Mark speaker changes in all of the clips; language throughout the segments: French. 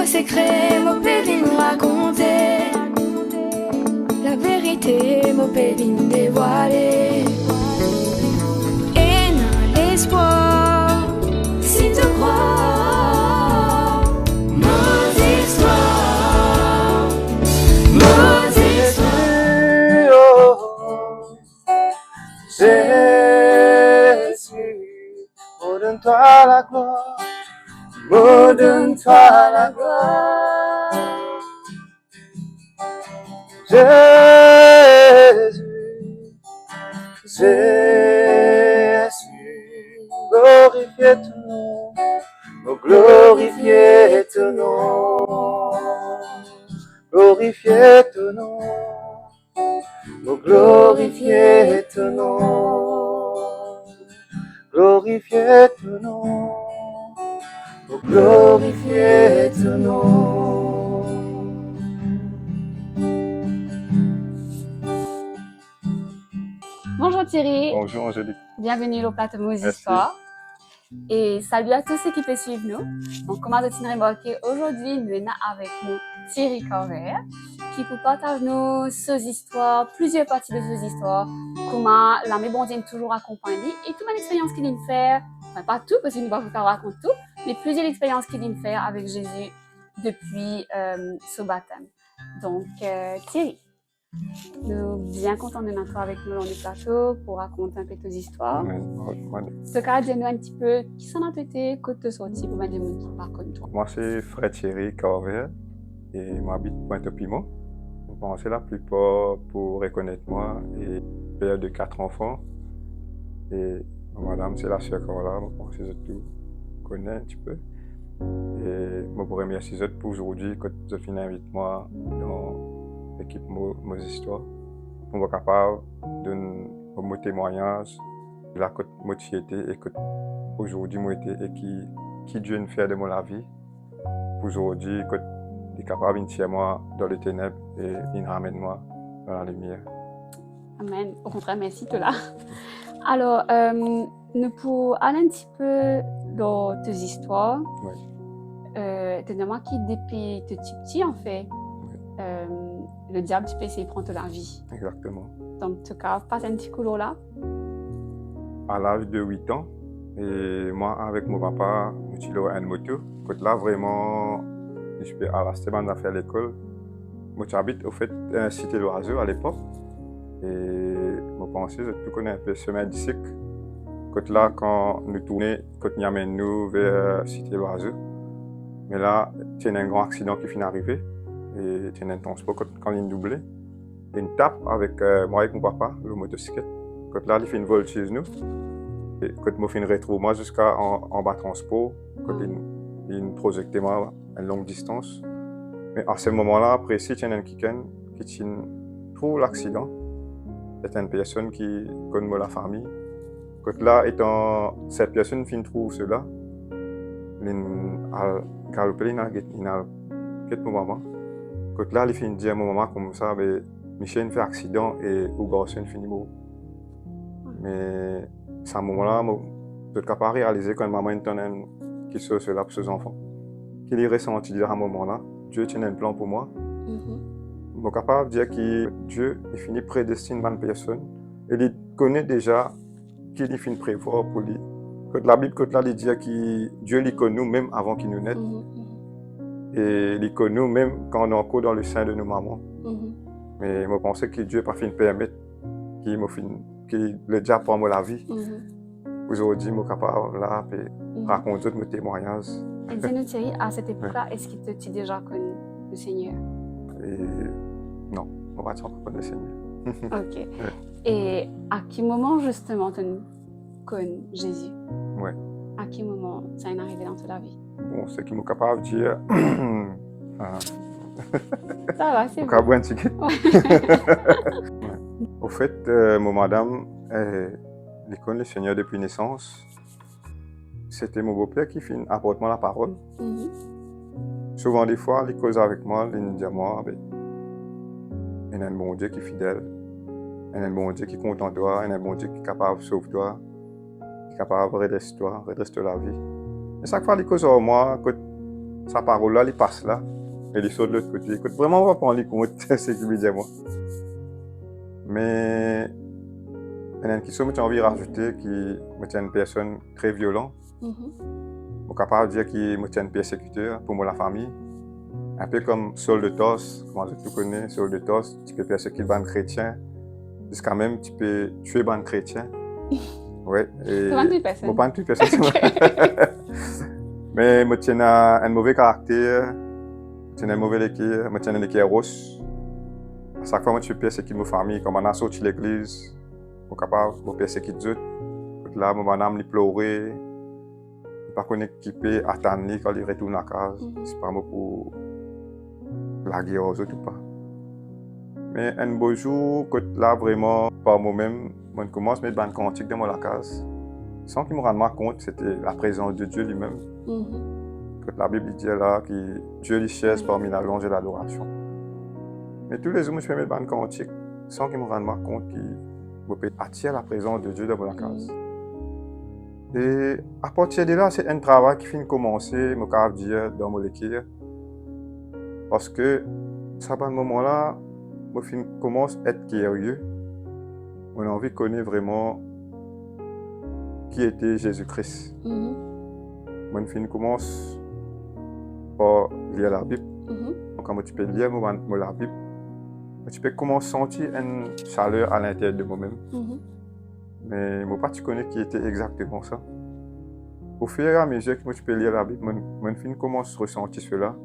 Speaker 1: vos secrets, mon pédine nous raconter. La vérité, mon pédine dévoiler. Et n'a l'espoir, si tu crois. Nos histoires, nos histoires.
Speaker 2: Jésus, oh donne-toi la gloire, oh donne-toi la gloire. Jésus, Jésus, glorifiez ton nom, oh glorifiez ton nom, glorifiez ton nom, oh glorifiez ton nom, glorifiez ton nom, oh glorifiez ton nom.
Speaker 3: Bonjour Thierry.
Speaker 2: Bonjour Angélique.
Speaker 3: Bienvenue au plateau Nos
Speaker 2: Merci.
Speaker 3: Histoires. Et salut à tous ceux qui peuvent suivre nous. Donc, comme vous avez remarqué, aujourd'hui, nous sommes avec nous Thierry Corvère, qui vous partage nos histoires, plusieurs parties de ces histoires, comment la bon Dieu toujours accompagnée et toute l'expérience qu'il vient de faire, enfin pas tout, parce qu'il ne va pas vous raconter tout, mais plusieurs expériences qu'il vient de faire avec Jésus depuis ce baptême. Donc, Thierry, nous sommes bien contents de notre avec nous dans le plateau pour raconter un peu tes histoires. Ce cas, dis-nous un petit peu qui s'en a été, côté sorti pour mettre des gens qui parcourent toi.
Speaker 2: Moi, c'est frère Thierry Corvère et j'habite Pointe-au-Piment. Je pense que la plupart pour reconnaître moi et père de 4 enfants. Et madame, c'est la sœur Carla, je pense que tout connaît un petit peu. Et je vous remercie pour aujourd'hui quand vous avez invité moi dans l'équipe Nos Histoires. On va capable de mon témoignage de la motivité et que aujourd'hui moi été et qui Dieu nous fait de mon la vie. Aujourd'hui, que il est capable de tirer moi dans les ténèbres et il ramène moi dans la lumière.
Speaker 3: Amen. Au contraire, merci de là. Alors, nous pour aller un petit peu dans tes histoires.
Speaker 2: Oui.
Speaker 3: T'es moi qui depuis tes petit en fait.
Speaker 2: Oui.
Speaker 3: Le diable tu peux essayer de prendre la vie.
Speaker 2: Exactement.
Speaker 3: Donc tu cas passe un petit coup là.
Speaker 2: À l'âge de 8 ans, et moi avec mon papa, nous avons une moto. Quand là vraiment, je peux à la semaine à faire l'école. Moi j'habite au fait un cité l'oiseau à l'époque. Et je pensais que tu connais un peu chemin du cycle. Quand là quand nous tournons, quand nous amène nous vers cité l'oiseau. Mais là, il y a un grand accident qui finit d'arriver. Et il y a un transport quand il doublé. Et une tape avec moi et mon papa, le motocyclette. Quand là, il fait une vol chez nous. Et quand moi fait une rétro, moi jusqu'à en bas transport, quand il projectait moi à une longue distance. Mais à ce moment-là, après, si il y a un qui trouve l'accident, c'est une personne qui connaît la famille. Quand là, étant cette personne qui trouve cela, il a mon maman. Quand là, il finit de dire à mon maman comme ça, Michel fait accident et au garçon finit mort. Mais à ce moment-là, je suis capable de réaliser quand maman entend qui soit cela pour ses enfants. Qu'il est ressenti à ce moment-là, Dieu tient un plan pour moi. Je suis capable de dire que Dieu est fini prédestiner une personne. Et il connaît déjà qu'il est fini prévoir pour lui. Quand la Bible dit que Dieu les connaît nous même avant qu'il nous naisse. Et il connaît nous même quand on est encore dans le sein de nos mamans. Mais je pense que Dieu n'a pas fini de permettre qu'il le diable prend la vie. Aujourd'hui, je suis capable de raconter mes témoignages.
Speaker 3: Et dis-nous Thierry, à cette époque-là, est-ce que tu as déjà connu le Seigneur?
Speaker 2: Non, on va pas connaître le Seigneur.
Speaker 3: Ok. Ouais. Et à quel moment justement tu connais Jésus?
Speaker 2: Oui.
Speaker 3: À quel moment ça est arrivé dans ta vie?
Speaker 2: Bon, ce qui m'est capable de dire.
Speaker 3: Ça va, c'est
Speaker 2: bon. Un ticket. Au fait, mon madame, elle connaît le Seigneur depuis naissance. C'était mon beau-père qui apporte moi la parole. Souvent, des fois, il cause avec moi, il dit à moi, il y a un bon Dieu qui est fidèle, il y a un bon Dieu qui est content de toi, il y a un bon Dieu qui est capable de sauver toi, qui est capable de redresser la vie. Et chaque fois, il cause avec moi, sa parole là, il passe là, et il sort de l'autre côté. Écoute, vraiment, on va prendre les compte, c'est ce qu'il me dit moi. Mais, il y a une question que j'ai envie de rajouter qui me tient une personne très violente. Je suis capable de dire qu'il me tient un persécuteur pour moi, la famille. Un peu comme Saul de Tarse, comment tu connais Saul de Tarse, tu peux persécuter un chrétien, jusqu'à même tu peux tuer un chrétien. Ouais.
Speaker 3: Comment tu fais ça?
Speaker 2: Pas une personne. Mais je tiens un mauvais caractère, je tiens un mauvais équerre, je tiens un équerre roche. À chaque fois que je persécute ma famille, comme on a sorti l'église, je suis capable de persécuter les autres. Là, mon madame, il pleurait. Je ne pas connaître qui peut attendre quand il retourne à la case. C'est pas moi pour la guerre aux autres ou pas. Mais un beau jour, quand là vraiment, par moi-même, je commence à mettre un cantique dans la case. Sans qu'il me rende compte, c'était la présence de Dieu lui-même. Quand la Bible dit là que Dieu lui cherche parmi la louange et l'adoration. Mais tous les jours, je fais mettre un cantique sans qu'il me rende compte qu'il peut attirer la présence de Dieu dans la case. Et à partir de là, c'est un travail qui finit de commencer, je peux dire, dans mon équipe. Parce que, à ce moment-là, je commence à être curieux. On a envie de connaître vraiment qui était Jésus-Christ. Je commence par lire la Bible. Donc, quand tu peux lire la Bible, tu peux commencer à sentir une chaleur à l'intérieur de moi-même. Mais je ne sais pas connais qui était exactement ça. Au fur et à mesure que tu peux lire la Bible, je commence à ressentir cela.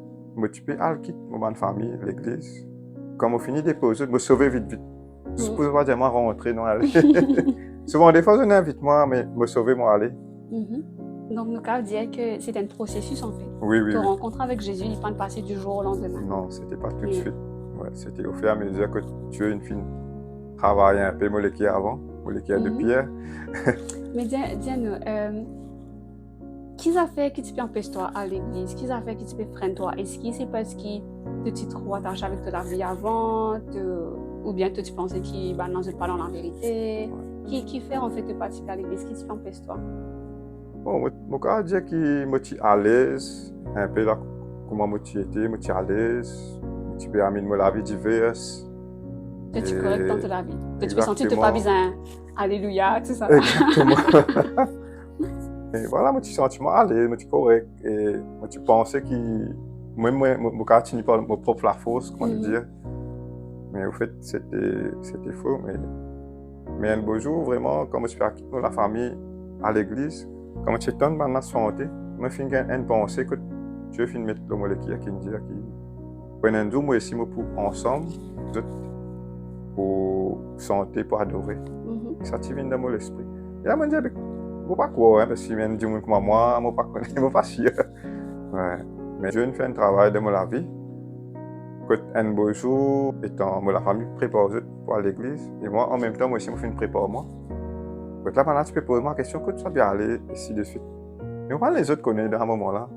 Speaker 2: Tu peux aller quitter ma famille, l'église. Quand je finis de poser, je me sauver vite. Je ne peux pas dire rentrer dans la Souvent, des fois, je n'invite moi, mais me sauver, moi, aller.
Speaker 3: Donc, nous pouvons dire que c'est un processus en fait.
Speaker 2: Oui.
Speaker 3: Te rencontre avec Jésus, il ne peut pas passer du jour au lendemain.
Speaker 2: Non, ce n'était pas tout de suite. Ouais, c'était au fur et à mesure que tu es une fille. Travailler un peu, molécule avant, molécule de pierre.
Speaker 3: Mais dis-nous, qu'est-ce qui a fait que tu peux empêcher toi à l'église? Qu'est-ce qui a fait que tu peux freiner toi? Est-ce que c'est parce que tu te trop attaché avec ta vie avant? Ou bien que tu pensais qu'il non, je pas dans la vérité? Qui fait en fait de participer à l'église? Qu'est-ce qui empêche toi?
Speaker 2: Bon, je peux dire que je suis à l'aise, un peu là, comment je suis à l'aise. Tu peux amener la vie diverse.
Speaker 3: Tu es correct dans ta vie. Tu peux sentir que tu n'as pas besoin. Alléluia, tout ça.
Speaker 2: Exactement. Et voilà, je suis senti à l'aise, je suis correct. Et je pensais que même je continue par ma propre force, comment dire. Mais au fait, c'était faux. Mais un beau jour, vraiment, quand je suis avec la famille à l'église, quand je suis dans ma santé, je suis une pensée que Dieu finit de mettre le molécule qui me dit que un jour, moi aussi, nous pour ensemble, pour santé, pour adorer. Ça vient dans mon esprit. Et là, je me dis, je ne sais pas quoi, parce que je me dis, moi, je ne sais pas quoi, je ne sais pas sûr. Ouais. Mais Dieu fait un travail dans ma vie. Un beau jour, étant la famille prépare pour aller à l'église, et moi, en même temps, moi aussi, je fais une prépare moi. Donc là, maintenant, tu peux poser moi la question, que tu vas bien aller ici de suite. Mais on va les autres connaître dans un moment-là.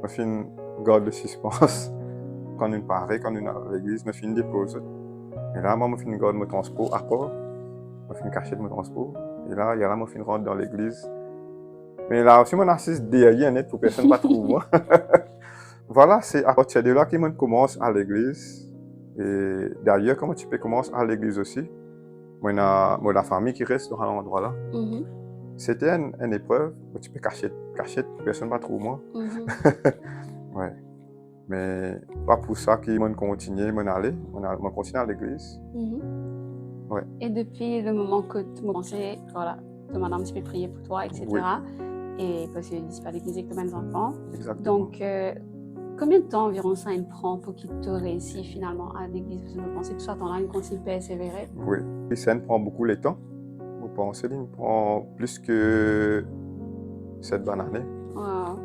Speaker 2: Je fais une garde de suspense. Quand on paraît, quand on est à l'église, je fais une dépose. Et là, moi, je fais une garde de mon transport à part. Je fais une cachette de mon transport. Et là, je fais une rentre dans l'église. Mais là aussi, je assiste derrière net pour que personne ne trouve moi. Voilà, c'est à partir de là que je commence à l'église. Et d'ailleurs, comment tu peux commencer à l'église aussi? Moi, la famille qui reste dans l'endroit là. C'était une épreuve. Tu peux cacher, personne ne trouve moi. Ouais. Mais pas pour ça que je continue à continuer à l'église. Ouais.
Speaker 3: Et depuis le moment que tu as commencé, voilà, madame, tu peux prier pour toi, etc.
Speaker 2: Oui.
Speaker 3: Et parce que je suis pas à l'église avec mes enfants.
Speaker 2: Exactement.
Speaker 3: Donc, combien de temps environ ça prend pour qu'il te réussisse finalement à l'église? Parce que je pensais que tout ça, temps-là, il continue à persévérer.
Speaker 2: Oui. Et ça prend beaucoup de temps. Je pense que ça prend plus que 7 bonnes années.
Speaker 3: Wow.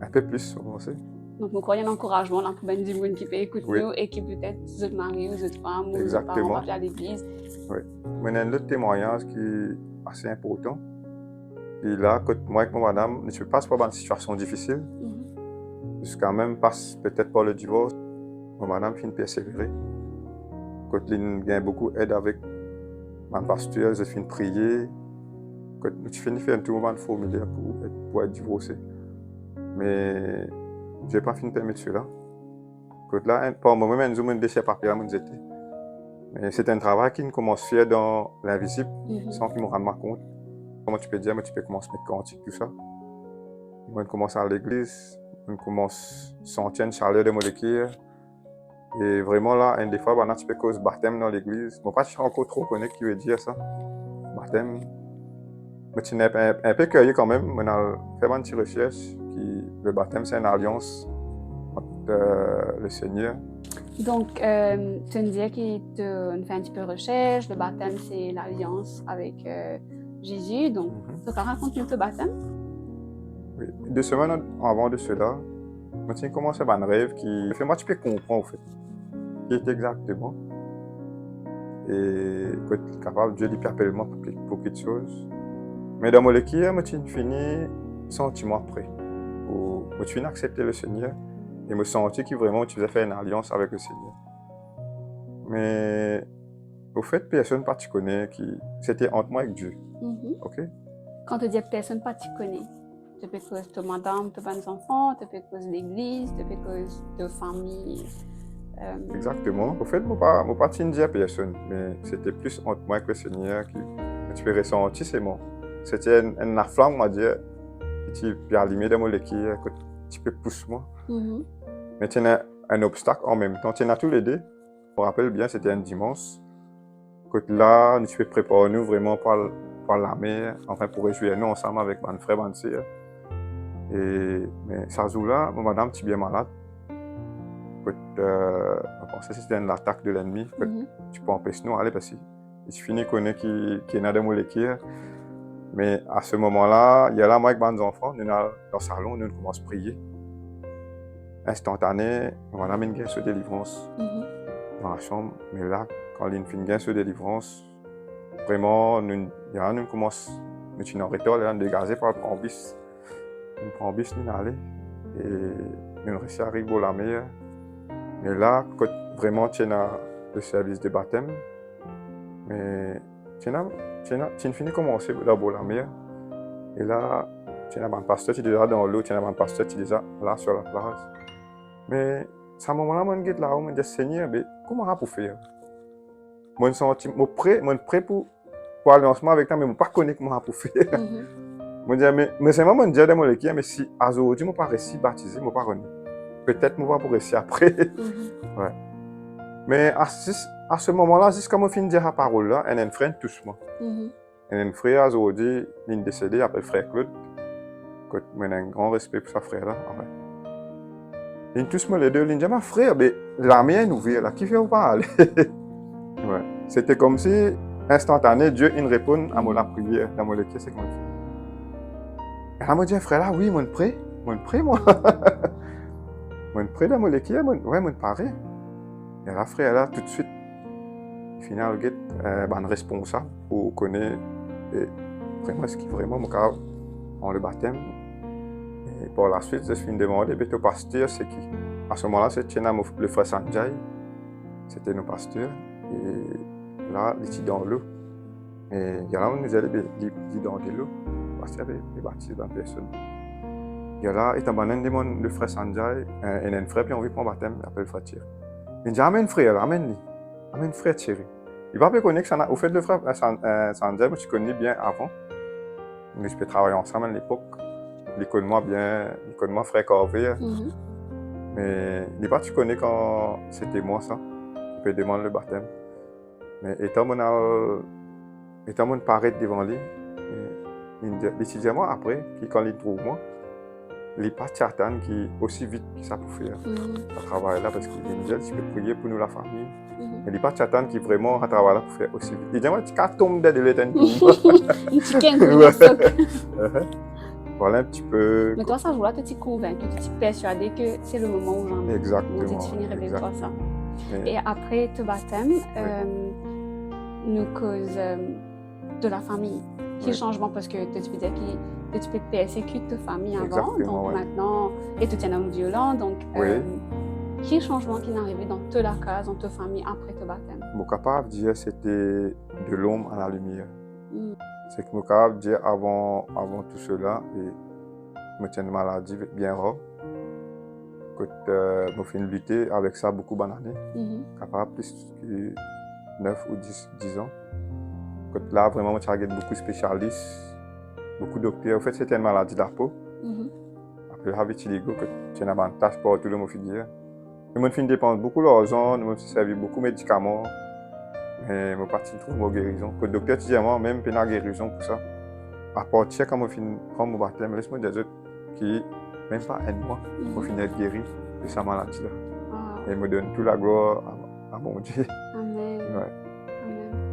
Speaker 2: Un peu plus, je pense.
Speaker 3: Donc, je crois qu'il y a un encouragement là, pour ben du monde qui peut écouter
Speaker 2: Oui.
Speaker 3: nous et qui peut-être se marier ou se femmes ou se
Speaker 2: Exactement.
Speaker 3: parents à l'église.
Speaker 2: Oui. Mais il y a un autre témoignage qui est assez important. Et là, quand moi avec ma madame, je passe par une situation difficile. Jusqu'à même passe peut-être par le divorce. Ma madame finit persévérer. Quand elle gagne beaucoup d'aide avec ma pasteur, je finis prier. Quand je finis faire un tout moment de formulaire pour être divorcé. Mais j'ai pas fini de permettre cela. Côté là, pour moi-même, je me déchets papier à mon jeté. Mais c'est un travail qui commence à faire dans l'invisible, sans qu'ils me rendent compte. Comment tu peux dire, mais tu peux commencer à mettre quantique, tout ça. On commence à l'église, on commence à sentir une chaleur de molécules. Et vraiment là, une des fois, on a un petit peu cause baptême dans l'église. Moi, pas encore trop connaître qui veut dire ça. Baptême. Mais tu es un peu curieux quand même. On a fait une petite recherche. Le baptême, c'est une alliance entre le Seigneur.
Speaker 3: Donc, tu me disais que tu fais un petit peu de recherche. Le baptême, c'est l'alliance avec Jésus. Donc, tu racontes-nous le baptême?
Speaker 2: Oui. 2 semaines avant de cela, j'ai commencé à un rêve qui fait moi tu peux comprendre en fait. Qui est exactement. Et quand tu es capable, Dieu lui appelle moi pour quelque chose. Mais dans mon équipe, je fini sentiment après. Je suis accepté le Seigneur et me sentis que vraiment tu faisais faire une alliance avec le Seigneur. Mais au fait, personne pas tu connais c'était entre moi et Dieu. Ok?
Speaker 3: Quand tu dis personne pas tu connais, tu peux cause de madame, tu as des enfants, tu peux cause de l'église, tu peux cause de famille.
Speaker 2: Exactement. Au fait, je ne pas dire à personne, mais c'était plus entre moi et le Seigneur que tu peux ressentir, c'est moi. C'était une flamme, on va dire, qui peut allumer dans mon équipe, que tu peux pousser moi. Mais tu as un obstacle en même temps. Tu as tous les deux. Je me rappelle bien, c'était un dimanche. Là, nous peux préparer nous vraiment par la mer, enfin pour réjouir nous ensemble avec mon frère, ma soeur. Mais ça jour-là, madame était bien malade. Je pensais que c'était une attaque de l'ennemi. Tu peux empêcher nous d'aller parce qu'il finit qu'on est qui est dans des molécules. Mais à ce moment-là, il y a là, moi avec mes enfants, nous dans le salon, nous commençons à prier. Instantané, on a mis une guerre de délivrance dans la chambre. Mais là, quand il y a une guerre de délivrance, vraiment, nous commençons, nous sommes en retard, nous sommes dégazés par le prend-bis. Nous prend-bis, nous allons et nous réussissons à arriver à la mer. Mais là, quand vraiment tu es dans le service de baptême, mais tu as fini de commencer d'abord la mer. Et là, tu es un pasteur, tu es déjà dans l'eau, tu es un pasteur, tu es déjà là sur la plage. Mais à ce moment-là, je me dis là, je me dis Seigneur, comment on peut faire? Je suis prêt pour aller ensemble avec toi, mais je ne sais pas comment on peut faire. Je me dis, mais c'est vraiment dire de mon équipe, mais si aujourd'hui, je ne peux pas réussir à baptiser, je ne peux pas revenir. Peut-être que je ne vais pas réussir après. Ouais. Mais à ce moment-là, jusqu'à je finis de dire la parole là, il y a un frère qui touche moi. Il y a un frère aujourd'hui, il est décédé, il s'appelle frère Claude. J'ai un grand respect pour ce frère là. Ouais. Il touche moi les deux, il dit, ma frère, la mienne est ouverte là, qui fait ou pas aller? Ouais. C'était comme si, instantané, Dieu il répond à mon prière, dans mon équipe, c'est comme ça. Et là, je me dis, frère là, oui, je prie, moi. Je prie dans mon équipe, ouais, je parie. Et là, frère là, tout de suite, finalement, il est responsable pour connaître vraiment ce qui est vraiment mon cas en le baptême. Et par la suite, je suis demandé, au pasteur, c'est qui? À ce moment-là, c'était le frère Sanjay, c'était nos pasteurs. Et là, il était dans l'eau. Et il y a là, on nous allait dans l'eau. Le pasteur est baptisé dans personne. Il y a là, il demande le frère Sanjay, et un frère, puis on veut prendre baptême, il appelle le frère Thierry. Il dit, amène frère, amène-le. Amène frère Thierry. Il va pas connaître que ça. Au fait, le frère Sanjay, je connais bien avant. Mais je peux travailler ensemble à l'époque. Il connaît moi bien, il connaît moi frère Corvée. Mais il pas tu connais quand c'était moi ça. Il peut demander le baptême. Mais étant mon paraît devant lui, il dit à moi après, quand il trouve moi, il n'est pas Tchatan qui aussi vite que ça peut faire ce travail là parce qu'il dit tu peux prier pour nous la famille. Mais il n'est pas Tchatan qui vraiment a travaillé là pour faire aussi vite. Il dit moi tu vas tomber de l'éternité. Voilà un petit peu.
Speaker 3: Mais toi, ça joue là, tu es convaincu, tu es persuadé que c'est le moment où j'en ai.
Speaker 2: Exactement.
Speaker 3: Tu finirais avec toi ça. Et après ton baptême, nous cause de la famille. Quel changement parce que tu peux dire que tu peux persécuter ta famille avant, donc maintenant, et tu es un homme violent, donc quel changement qui est arrivé dans toute la case, dans ta famille après ton baptême?
Speaker 2: Je suis capable de dire que c'était de l'ombre à la lumière. C'est que je suis capable de dire avant tout cela, et je tiens une maladie bien rare. Quand je fais lutter avec ça beaucoup d'années, capable plus que 9 ou 10 ans. Quand là, vraiment, je regarde beaucoup de spécialistes, beaucoup de docteurs. En fait, c'était une maladie de la peau. Après, avec Chiligo, c'est un avantage pour tout le monde. Nous avons dépendre beaucoup d'argent, nous avons servi beaucoup de médicaments. Mais je parti trouver une guérison. Le docteur dit moi même pas une guérison pour ça. À partir quand je prends mon baptême, laisse-moi dire qui même pas un mois, je finis être guéri de sa maladie là. Et me donne toute la gloire à mon Dieu.
Speaker 3: Amen.
Speaker 2: Ouais.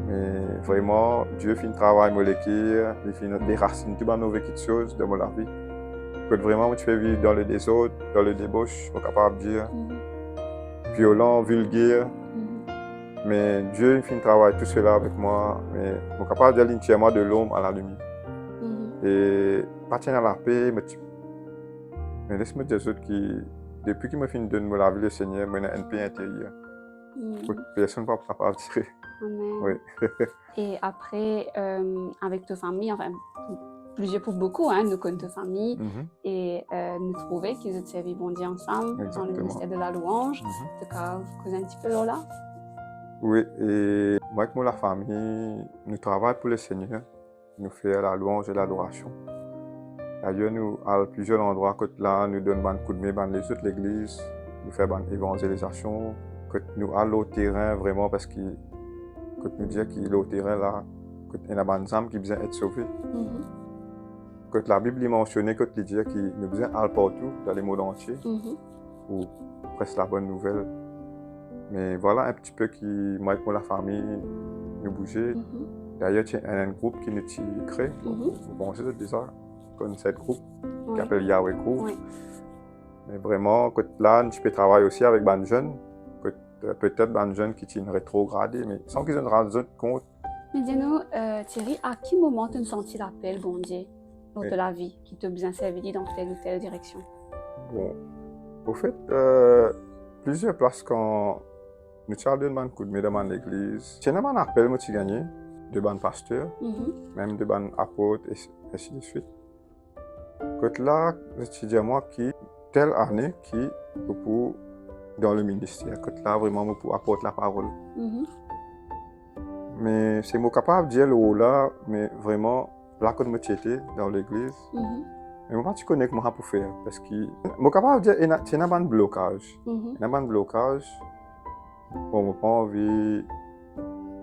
Speaker 2: Mais vraiment, Dieu fait un travail moléculaire, il fait des racines, tout le vécu de choses dans la vie. Que vraiment tu fais vivre dans le désordre, dans le débauche, je suis capable de dire violent, vulgaire. Mais Dieu fait un travail tout cela avec moi, mais je suis capable de dire l'entièrement de l'homme à la lumière. Et pas tenir à la paix, mais laisse-moi dire que depuis qu'il m'a fait donner la vie, le Seigneur, il a une paix intérieure. Personne ne va pas capable de tirer.
Speaker 3: Amen.
Speaker 2: Oui.
Speaker 3: Et après, avec ta famille, enfin, pour beaucoup, nous connaissons ta famille, et nous trouvons qu'ils ont servi bon Dieu ensemble.
Speaker 2: Exactement.
Speaker 3: Dans le ministère de la louange. Donc, vous causez un petit peu là?
Speaker 2: Oui, et moi avec la famille, nous travaillons pour le Seigneur. Nous faisons la louange et l'adoration. D'ailleurs, nous, à plusieurs endroits, là, nous donnons un coup de main dans les autres églises, nous faisons une évangélisation, que nous allons au terrain vraiment parce que nous disons qu'il est au terrain là, qu'il y a des âmes qui ont besoin d'être sauvées. Que la Bible mentionne que nous disons qu'il nous besoin d'aller partout, dans les mondes entiers, pour presque la bonne nouvelle. Mais voilà un petit peu qui, moi et la famille, nous bougeons. D'ailleurs, il y a un groupe qui nous crée. Vous pensez déjà qu'on a ce groupe qui s'appelle Yahweh Group.
Speaker 3: Oui.
Speaker 2: Mais vraiment, là, je peux travailler aussi avec des jeunes, peut-être des jeunes qui sont rétrogradés, mais sans qu'ils en rendent compte.
Speaker 3: Mais dis-nous, Thierry, à quel moment tu as senti l'appel, bon Dieu, dans ta vie, qui t'a bien servi dans telle ou telle direction?
Speaker 2: Bon, au fait, plusieurs places quand nous avons un coup de main dans l'église, j'ai un appel que j'ai gagné de ban pasteurs, même de ban apôtres, et ainsi de suite. Quand là, je dis à moi qui, telle année, qui pour dans le ministère, quand là, vraiment, pour apporter la parole. Mais c'est moi capable de dire le haut là, mais vraiment, là, quand je suis dans l'église, mais moi, tu connais comment pour faire, parce que je suis capable de dire qu'il y a un blocage. Il y a un blocage. Bon, je n'ai pas envie de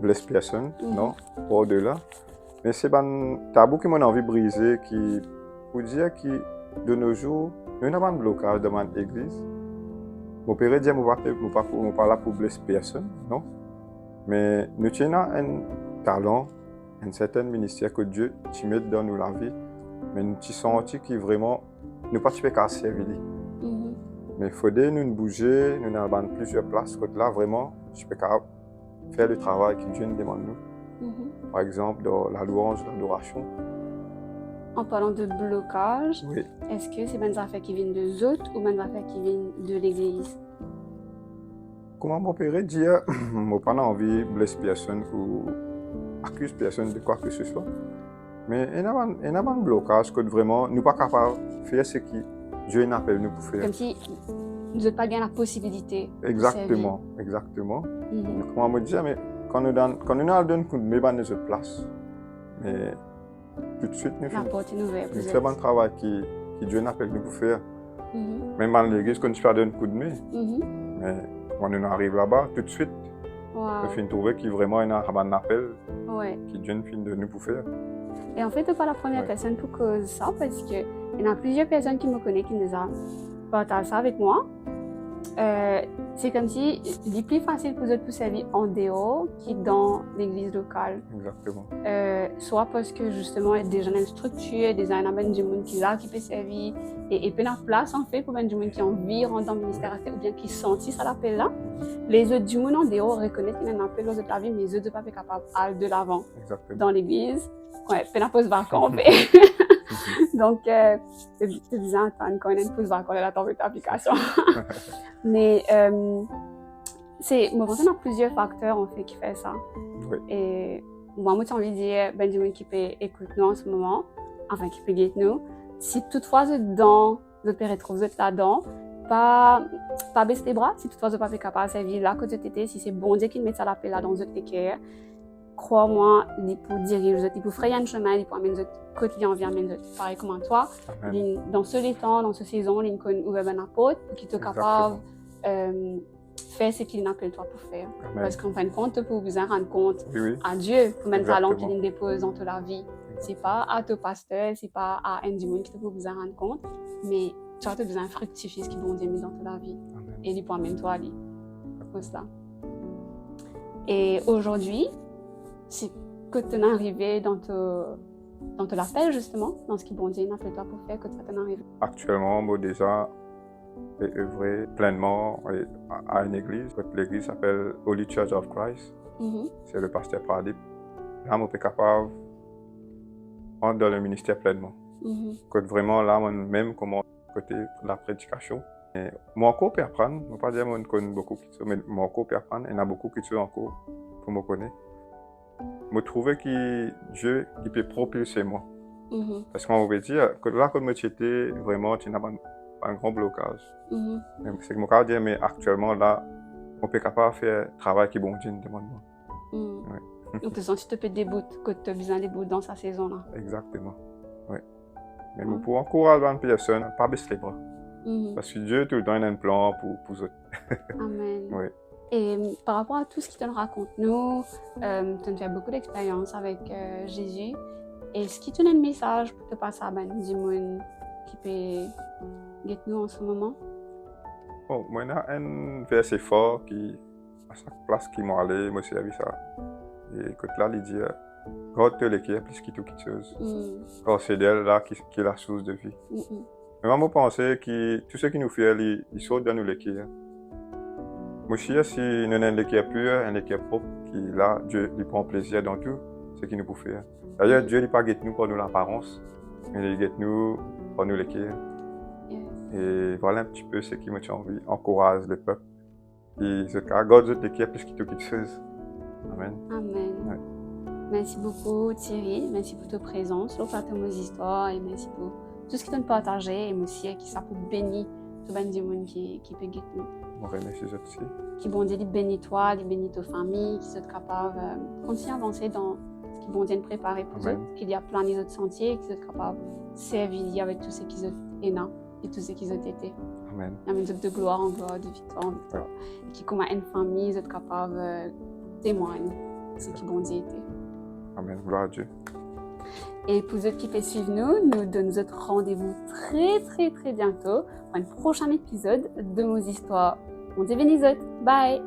Speaker 2: blesser personne, non, pas au-delà. Mais c'est un tabou qui m'a envie de briser, qui, pour dire que de nos jours, nous avons un blocage dans l'église. Mon père dit que je ne suis pas là pour blesser personne, non. Mais nous avons un talent, un certain ministère que Dieu met dans nous la vie. Mais nous avons senti que vraiment, nous ne pouvons pas servir. Mais il faudrait nous bouger, nous avons plusieurs places. Là, vraiment, je peux faire le travail que Dieu nous demande. Par exemple, dans la louange, l'adoration.
Speaker 3: En parlant de blocage, est-ce que c'est des affaires qui viennent des autres ou des affaires qui viennent de l'église?
Speaker 2: Comment mon père dit, je n'ai pas envie de blesser personne ou accuser personne de quoi que ce soit. Mais il y a un blocage que vraiment, nous ne sommes pas capables de faire ce que Dieu appelle nous pour faire.
Speaker 3: Comme si nous n'avons pas la possibilité.
Speaker 2: Exactement, exactement. Comment me dire, mais quand nous donne un coup de main dans les autres places, mais tout de suite, nous faisons un travail que Dieu appelle nous pour faire. Même dans l'église, quand tu fais un coup de main, mais quand on arrive là-bas, tout de suite, on finit trouver qu'il y a vraiment un appel que Dieu finit de nous pour faire.
Speaker 3: Et en fait, tu n'es pas la première personne pour causer ça, parce qu'il y a plusieurs personnes qui me connaissent qui nous ont partagé ça avec moi. C'est comme si il est plus facile pour eux de servir en dehors que dans l'église locale.
Speaker 2: Exactement.
Speaker 3: Soit parce que justement, il y a déjà une structure, des gens qui là qui peut servir, et plein de place en fait pour des gens qui ont envie de rentrer dans le ministère ou bien qui sentent ça l'appel là. Les autres du monde en dehors reconnaissent qu'il y a un appel aux autres la vie, mais les autres ne sont pas capables d'aller de l'avant dans l'église. Ouais, plein de pause vacant en fait. Donc, c'est bizarre d'entendre quand on a une pause vacante de la tombe d'application. Mais moi, je pense qu'il y a plusieurs facteurs en fait qui font ça. Et moi, j'ai envie de dire, Benjamin qui peut écouter nous en ce moment, enfin qui peut guider nous, si toutefois vous êtes dedans, vous pouvez retrouver là-dedans, pas baisser les bras si toutefois vous n'êtes pas capable de servir là que tu étais, si c'est bon Dieu qui met ça la paix là dans votre cœur. Crois-moi, il peut diriger, il peut frayer un chemin, il peut amener votre côté envers pareil comme toi. Dans ce temps, dans cette saison, il peut ouvrir une porte qui te capable faire ce qu'il appelle toi pour faire.
Speaker 2: Amen.
Speaker 3: Parce qu'en fin de compte, tu peux vous en rendre compte
Speaker 2: Oui.
Speaker 3: à Dieu pour mettre talent
Speaker 2: Exactement.
Speaker 3: qu'il dépose dans ta vie. C'est pas à ton pasteur, c'est pas à un démon qui te peut vous en rendre compte, mais tu as besoin de fructifier ce qui bon Dieu mis dans ta vie.
Speaker 2: Amen.
Speaker 3: Et il peut amener toi à lui. Comme ça. Et aujourd'hui, c'est que tu es arrivé dans l'appel justement, dans ce qui bon Dieu a fait toi pour faire que tu es arrivé.
Speaker 2: Actuellement, moi déjà, j'ai œuvré pleinement à une église. L'église s'appelle Holy Church of Christ. C'est le pasteur Pradip. Là, je suis capable d'entrer dans le ministère pleinement. Vraiment, là, même comment côté la prédication. Et moi encore peux apprendre. Je ne veux pas dire que je connais beaucoup, mais moi encore peux apprendre. Il y en a beaucoup qui sont encore pour me connaître. Je trouve que Dieu il peut propulser moi. Parce qu'on veut dire que là, quand tu étais vraiment, tu n'as pas un grand blocage. C'est que je veux dire, mais actuellement, là, on peut capable de faire un travail qui est bon Dieu demande. Ouais.
Speaker 3: Donc, tu sens que tu peux débout, que tu as besoin de débout dans sa saison-là.
Speaker 2: Exactement. Oui. Mais pour encourager une personne, pas baisser les bras. Parce que Dieu, tout le temps, il a un plan pour eux.
Speaker 3: Amen.
Speaker 2: Oui.
Speaker 3: Et par rapport à tout ce qu'il te raconte, nous, tu as fait beaucoup d'expérience avec Jésus. Est-ce qu'il te donne un message pour te passer à ben du monde qui peut guetter nous en ce moment?
Speaker 2: Bon, moi, il y a un verset fort qui, à chaque place qui m'a allé, moi, j'ai vu ça. Et écoute, là, il dit, God te l'équipe plus qu'il toute chose. Car c'est d'elle là qui est la source de vie. Mais moi, je pense que tout ce qui nous fait, il sort de nous l'équipe. Moi, si nous avons une équipe pure, une équipe propre, qui là, Dieu il prend plaisir dans tout ce qu'il nous peut faire. D'ailleurs, Dieu ne guette nous pour nous l'apparence, mais il guette nous pour nous l'équipe. Et voilà un petit peu ce qui me tient envie, encourage le peuple. Et ce cas, God te l'équipe plus qu'il toute chose. Amen.
Speaker 3: Amen.
Speaker 2: Ouais.
Speaker 3: Merci beaucoup Thierry, merci pour ta présence, pour partager nos histoires et merci pour tout ce que tu as partagé et aussi qui ça peut bénir tout le monde qui peut guetter nous.
Speaker 2: Je remercie aussi.
Speaker 3: Qui bon Dieu bénit toi, bénit ta famille, qui sont capables de continuer à avancer dans ce qui bon Dieu préparé pour eux, qu'il y a plein d'autres sentiers, qui sont capables de servir avec tout ce qu'ils ont été et tout ce qu'ils ont été.
Speaker 2: Amen.
Speaker 3: Amen. De gloire en gloire, de victoire en victoire. Ouais. Et qui comme une famille, ils sont capables de témoigner ce qui bon Dieu était.
Speaker 2: Amen. Gloire à Dieu.
Speaker 3: Et pour ceux qui peuvent suivre nous donnons notre rendez-vous très bientôt pour un prochain épisode de nos histoires. On dit bénis. Bye!